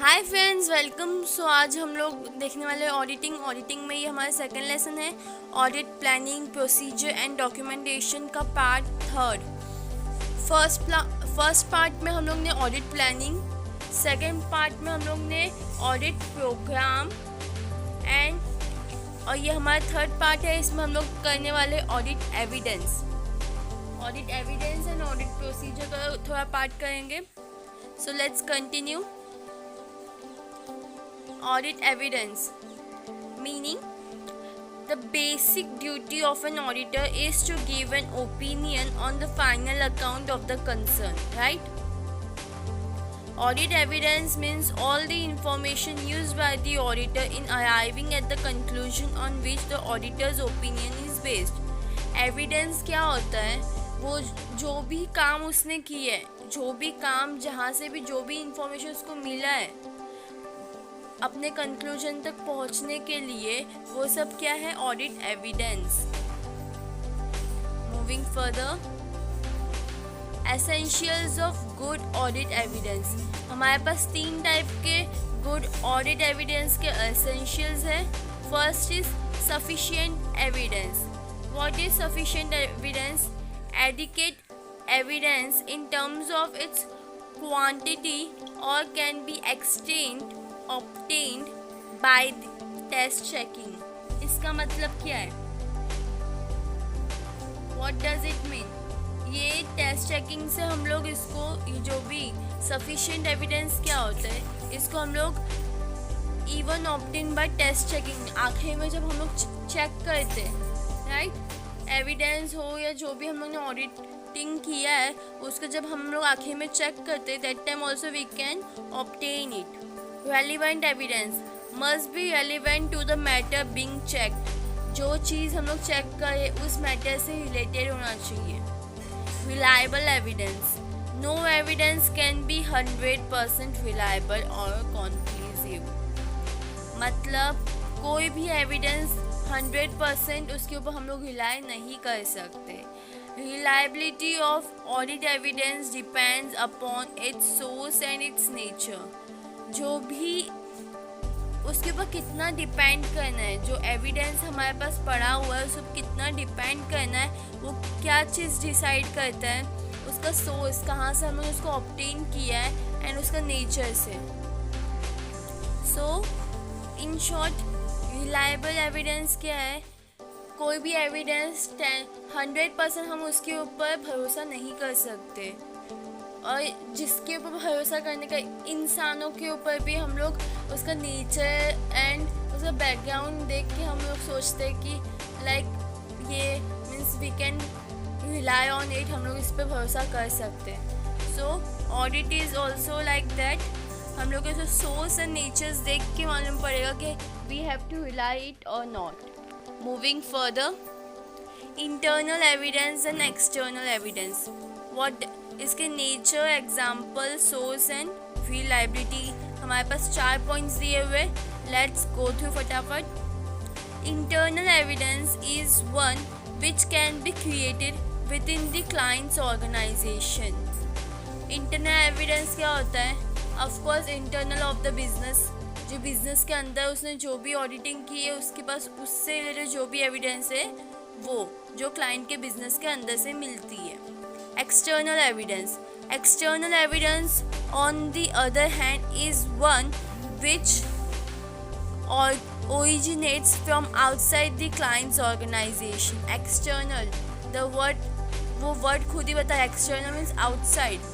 Hi friends, welcome. सो आज हम लोग देखने वाले ऑडिटिंग में ये हमारा सेकंड लेसन है। Audit planning, procedure and documentation का पार्ट थर्ड। फर्स्ट पार्ट में हम लोग ने ऑडिट प्लानिंग, सेकंड पार्ट में हम लोग ने ऑडिट प्रोग्राम और ये हमारा थर्ड पार्ट है। इसमें हम लोग करने वाले audit evidence and audit procedure का थोड़ा पार्ट करेंगे। So let's continue. Audit evidence, meaning the basic duty of an auditor is to give an opinion on the final account of the concern, right? Audit evidence means all the information used by the auditor in arriving at the conclusion on which the auditor's opinion is based. Evidence क्या होता है? वो जो भी काम उसने किया है, जो भी काम जहाँ से भी जो भी इंफॉर्मेशन उसको मिला है अपने कंक्लूजन तक पहुंचने के लिए, वो सब क्या है? Audit evidence. Moving further, essentials of good audit evidence. हमारे पास 3 टाइप के गुड ऑडिट एविडेंस के एसेंशियल्स है। First is sufficient evidence. What is sufficient evidence? Adequate evidence in terms of its quantity और can be obtained by test checking। इसका मतलब क्या है? What does it mean? ये टेस्ट चेकिंग से हम लोग इसको, ये जो भी sufficient evidence क्या होता है, इसको हम लोग even obtained by test checking, आखिर में जब हम लोग चेक करते हैं, राइट, एविडेंस हो या जो भी हम लोग ने ऑडिटिंग किया है उसको जब हम लोग आखिर में चेक करते हैं, that time also we can obtain it। Relevant evidence must be relevant to the matter being checked। जो चीज़ हम लोग चेक करें उस मैटर से रिलेटेड होना चाहिए। Reliable evidence, no evidence can be 100% reliable or conclusive। मतलब कोई भी एविडेंस 100% उसके ऊपर हम लोग रिलाई नहीं कर सकते। Reliability of audit evidence depends upon its source and its nature। जो भी उसके ऊपर कितना डिपेंड करना है, जो एविडेंस हमारे पास पड़ा हुआ है उस पर कितना डिपेंड करना है, वो क्या चीज़ डिसाइड करता है, उसका सोर्स कहाँ से हमने उसको ऑब्टेन किया है एंड उसका नेचर से। सो इन शॉर्ट, रिलायबल एविडेंस क्या है? कोई भी एविडेंस 100% हम उसके ऊपर भरोसा नहीं कर सकते, और जिसके ऊपर भरोसा करने का, इंसानों के ऊपर भी हम लोग उसका नेचर एंड उसका बैकग्राउंड देख के हम लोग सोचते हैं कि लाइक ये means we can rely on it, हम लोग इस पर भरोसा कर सकते हैं। So audit is also like that. हम लोग ऐसे सोर्स एंड नेचर्स देख के मालूम पड़ेगा कि we have to rely it और not. Moving further, internal evidence and external evidence. What इसके nature, example, source and reliability. हमारे पास 4 पॉइंट्स दिए हुए, लेट्स गो थ्रू फटाफट। Internal evidence is one which can be created within the client's organisation. इंटरनल एविडेंस क्या होता है? Of course internal of the business, जो बिजनेस के अंदर उसने जो भी ऑडिटिंग की है उसके पास उससे रिलेटेड जो भी एविडेंस है वो जो क्लाइंट के बिजनेस के अंदर से मिलती है। External evidence. External evidence, on the other hand, is one which originates from outside the client's organization. External, the word, वो word खुद ही बता है, external means outside।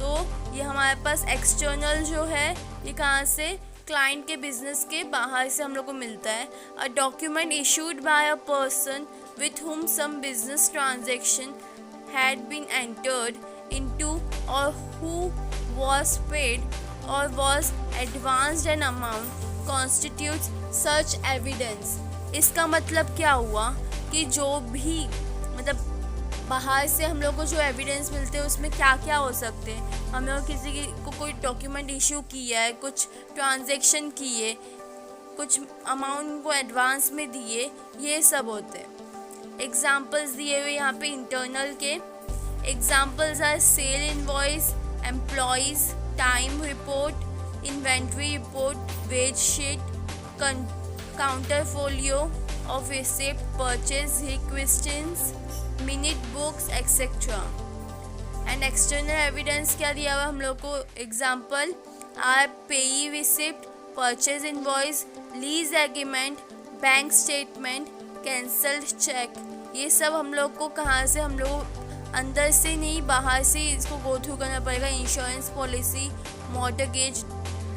तो ये हमारे पास external जो है ये कहाँ से? क्लाइंट के बिजनेस के बाहर से हम लोग को मिलता है। A document issued by a person with whom some business transaction had been entered into or who was paid or was advanced an amount constitutes such evidence। इसका मतलब क्या हुआ कि जो भी मतलब बाहर से हम लोग को जो एविडेंस मिलते हैं उसमें क्या क्या हो सकते हैं? हम लोग किसी को कोई डॉक्यूमेंट इशू किया है, कुछ ट्रांजैक्शन किए, कुछ अमाउंट को एडवांस में दिए, ये सब होते हैं। एग्जाम्पल्स दिए हुए यहाँ पे इंटरनल के। Examples are sale invoice, employees, time report, inventory report, wage sheet, counterfolio of receipt, purchase requisitions, minute books, etc. And external evidence क्या दिया हुआ हम लोग को? Example are pay receipt, purchase invoice, lease agreement, bank statement, cancelled cheque. ये सब हम लोग को कहाँ से, हम लोग अंदर से नहीं बाहर से इसको गो थ्रू करना पड़ेगा। Insurance policy, mortgage,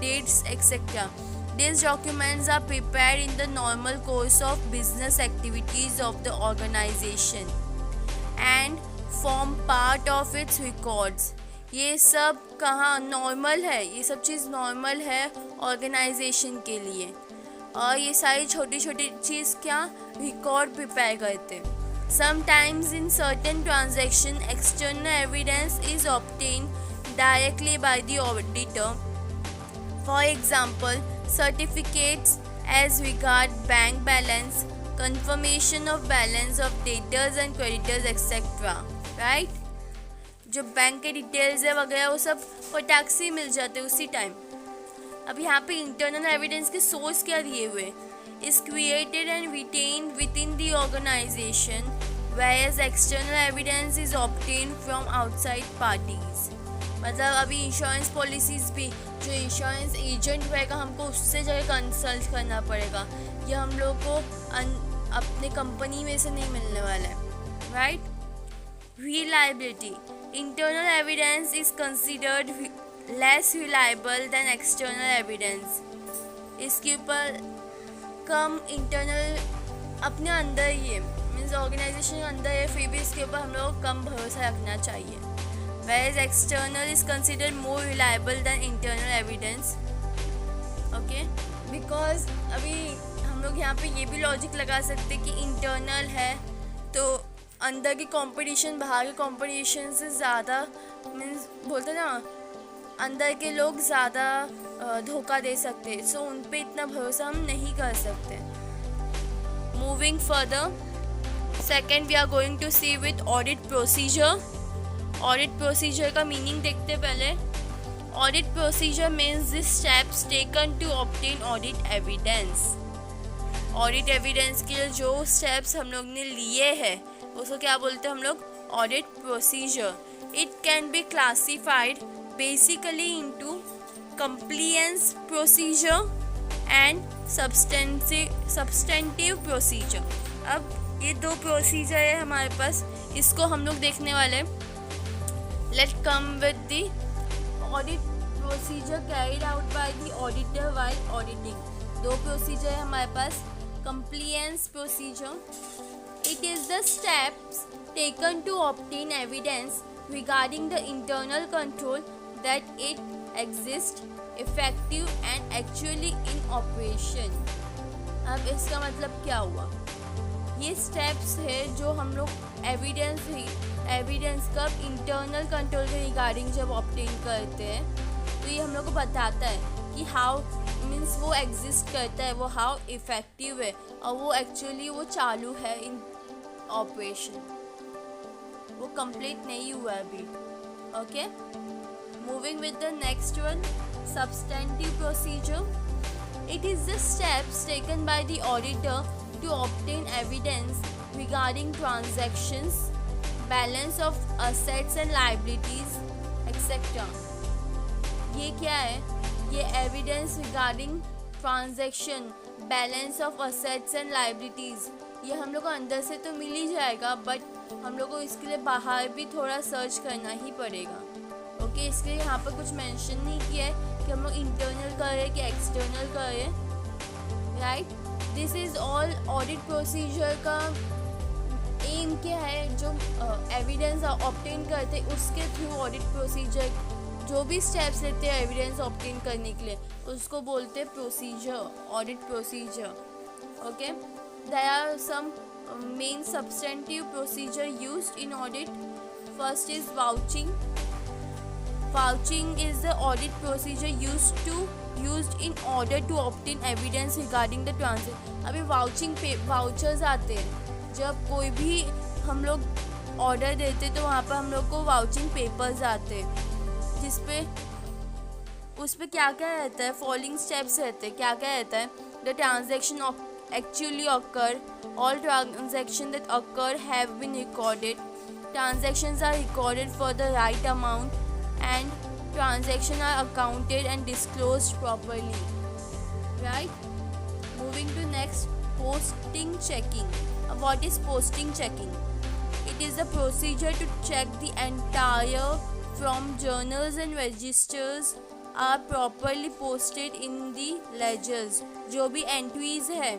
debts etcetera. These documents are prepared in the normal course of business activities of the organization and form part of its records. ये सब कहाँ नॉर्मल है, ये सब चीज़ नॉर्मल है ऑर्गेनाइजेशन के लिए। और ये सारी छोटी छोटी चीज़ क्या रिकॉर्ड प्रिपेयर करते। Sometimes in certain transaction external evidence is obtained directly by the auditor. For example, certificates as regard bank balance, confirmation of balance of debtors and creditors etc. Right, जो बैंक के details है वगैरह वो सब फटाक से मिल जाते उसी टाइम। अब यहाँ पे इंटरनल एविडेंस के सोर्स क्या दिए हुए? Is created and retained within the organisation whereas external evidence is obtained from outside parties. मतलब अभी इंश्योरेंस पॉलिसीज़ भी जो इंश्योरेंस एजेंट रहेगा हमको उससे जो है कंसल्ट करना पड़ेगा, ये हम लोग को अपने कंपनी में से नहीं मिलने वाला है। Right, reliability, internal evidence is considered less reliable then external evidence. इसके ऊपर कम इंटरनल अपने अंदर ही है, मीन्स ऑर्गेनाइजेशन के अंदर है, फिर भी इसके ऊपर हम लोग कम भरोसा रखना चाहिए। Whereas external is considered more reliable than internal evidence. Okay? Because अभी हम लोग यहाँ पे ये भी लॉजिक लगा सकते कि इंटरनल है तो अंदर की कंपटीशन बाहर के कंपटीशन से ज़्यादा, मीन्स बोलते ना अंदर के लोग ज़्यादा धोखा दे सकते, सो उन पे इतना भरोसा हम नहीं कर सकते। Moving further, second we are going to see with audit procedure. Audit procedure का मीनिंग देखते पहले। Audit procedure means the steps taken to obtain audit evidence. Audit evidence के लिए जो स्टेप्स हम लोग ने लिए हैं उसको क्या बोलते हैं हम लोग? Audit procedure. It can be classified basically into compliance procedure and substantive procedure. अब ये दो प्रोसीजर है हमारे पास, इसको हम लोग देखने वाले। Let's come with the audit procedure carried out by the auditor while auditing. दो प्रोसीजर है हमारे पास। Compliance procedure. It is the steps taken to obtain evidence regarding the internal control that it exists, effective and actually in operation. अब इसका मतलब क्या हुआ? ये steps है जो हम लोग एविडेंस कब इंटरनल कंट्रोल के रिगार्डिंग जब ऑब्टेन करते हैं तो ये हम लोग को बताता है कि हाउ मीन्स वो एग्जिस्ट करता है, वो हाउ इफ़ेक्टिव है और वो एक्चुअली वो चालू है इन ऑपरेशन, वो कंप्लीट नहीं हुआ अभी। Okay, moving with the next one, substantive procedure. It is the steps taken by the auditor to obtain evidence regarding transactions, balance of assets and liabilities, etc. ये क्या है? ये evidence regarding transaction, balance of assets and liabilities, ये हम लोग को अंदर से तो मिल ही जाएगा, बट हम लोग को इसके लिए बाहर भी थोड़ा सर्च करना ही पड़ेगा। ओके, इसके लिए यहाँ पर कुछ मेंशन नहीं किया है कि हम लोग इंटरनल कर रहे हैं कि एक्सटर्नल कर रहे हैं। Right, this is all audit procedure का एम क्या है, जो एविडेंस ऑब्टेन करते उसके थ्रू ऑडिट प्रोसीजर जो भी स्टेप्स लेते हैं एविडेंस ऑब्टेन करने के लिए उसको बोलते हैं procedure, audit procedure. Okay, there are some main substantive procedure used in audit. First is vouching. Vouching is the audit procedure used in order to obtain evidence regarding the transaction. अभी vouchers आते हैं, जब कोई भी हम लोग order देते तो वहाँ पर हम लोग को वाउचिंग पेपर्स आते हैं जिसपे उस पर क्या क्या रहता है, फॉलोइंग स्टेप्स रहते हैं, क्या क्या रहता है, the transaction actually occur, all transactions that occur have been recorded, transactions are recorded for the right amount, and transactions are accounted and disclosed properly, right? Moving to next, posting checking. What is posting checking? It is a procedure to check the entire from journals and registers are properly posted in the ledgers. जो भी entries है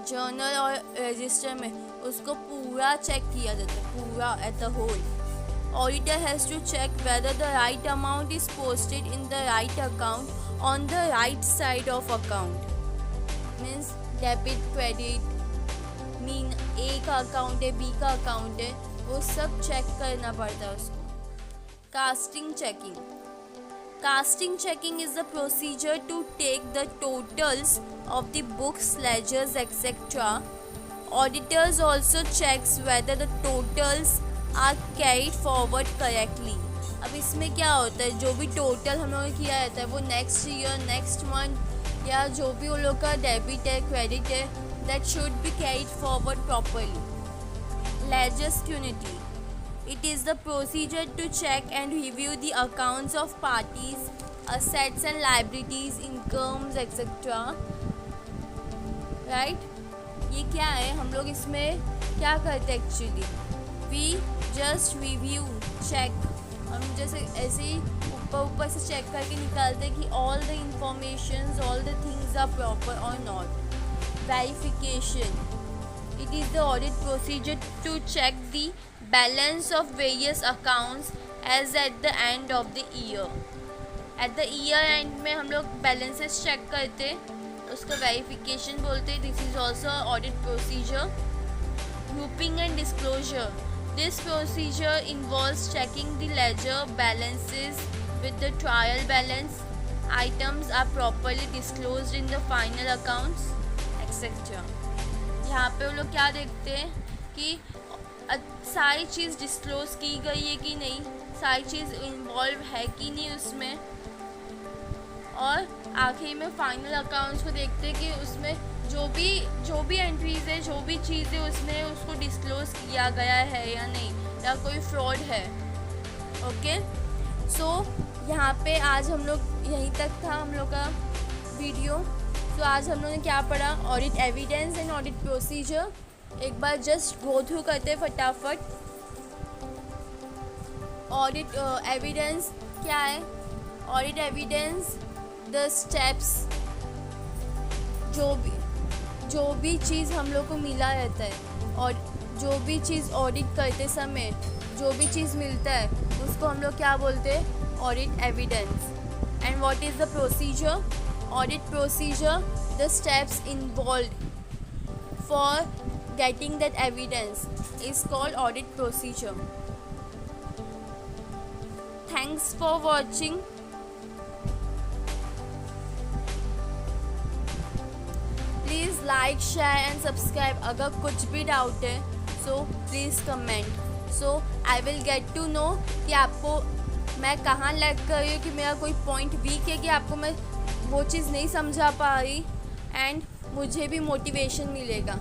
journal और register में उसको पूरा check किया जाता है, पूरा at the whole. Auditor has to check whether the right amount is posted in the right account on the right side of account. Means debit, credit, mean A का account है, B का account है, वो सब check करना पड़ता है उसको. Casting checking. Casting checking is the procedure to take the totals of the books, ledgers, etc. Auditors also checks whether the totals are carried forward correctly. अब इसमें क्या होता है, जो भी टोटल हम लोगों ने किया रहता है वो नेक्स्ट ईयर, नेक्स्ट मंथ या जो भी उन लोग का डेबिट है, क्रेडिट है, that should be carried forward properly. Ledger scrutiny. It is the procedure to check and review the accounts of parties, assets and liabilities, incomes, etc. Right? ये क्या है, हम लोग इसमें क्या करते हैं actually, we just review, check. हम जैसे ऐसे ही ऊपर से चेक करके निकालते हैं कि all the information, all the things are proper और not. Verification. It is the audit procedure to check the balance of various accounts as at the end of the year. At the year end में हम लोग balances check करते, उसको verification बोलते. This is also audit procedure. Grouping and disclosure. This procedure involves checking the ledger balances with the trial balance. Items are properly disclosed in the final accounts, etc. यहाँ पे वो लोग क्या देखते हैं कि सारी चीज़ डिस्क्लोज की गई है कि नहीं, सारी चीज़ इन्वॉल्व है कि नहीं उसमें, और आखिर में फाइनल अकाउंट्स को देखते हैं कि उसमें जो भी एंट्रीज है, जो भी चीज़ है उसमें उसको डिस्क्लोज किया गया है या नहीं, या कोई फ्रॉड है. ओके, सो यहाँ पे आज हम लोग यहीं तक था हम लोग का वीडियो. तो आज हम लोगों ने क्या पढ़ा, audit evidence and audit procedure. एक बार जस्ट गो थ्रू करते फटाफट. ऑडिट एविडेंस क्या है, ऑडिट एविडेंस द स्टेप्स, जो भी चीज़ हम लोग को मिला रहता है और जो भी चीज़ ऑडिट करते समय जो भी चीज़ मिलता है उसको हम लोग क्या बोलते हैं, audit evidence. And what is the procedure, audit procedure, the steps involved for getting that evidence is called audit procedure. Thanks for watching. Please like, share and subscribe. अगर कुछ भी डाउट है so please comment. So I will get to know कि आपको मैं कहाँ lag कर रही हूँ, कि मेरा कोई पॉइंट वीक है, कि आपको मैं वो चीज़ नहीं समझा पा रही, एंड मुझे भी मोटिवेशन मिलेगा.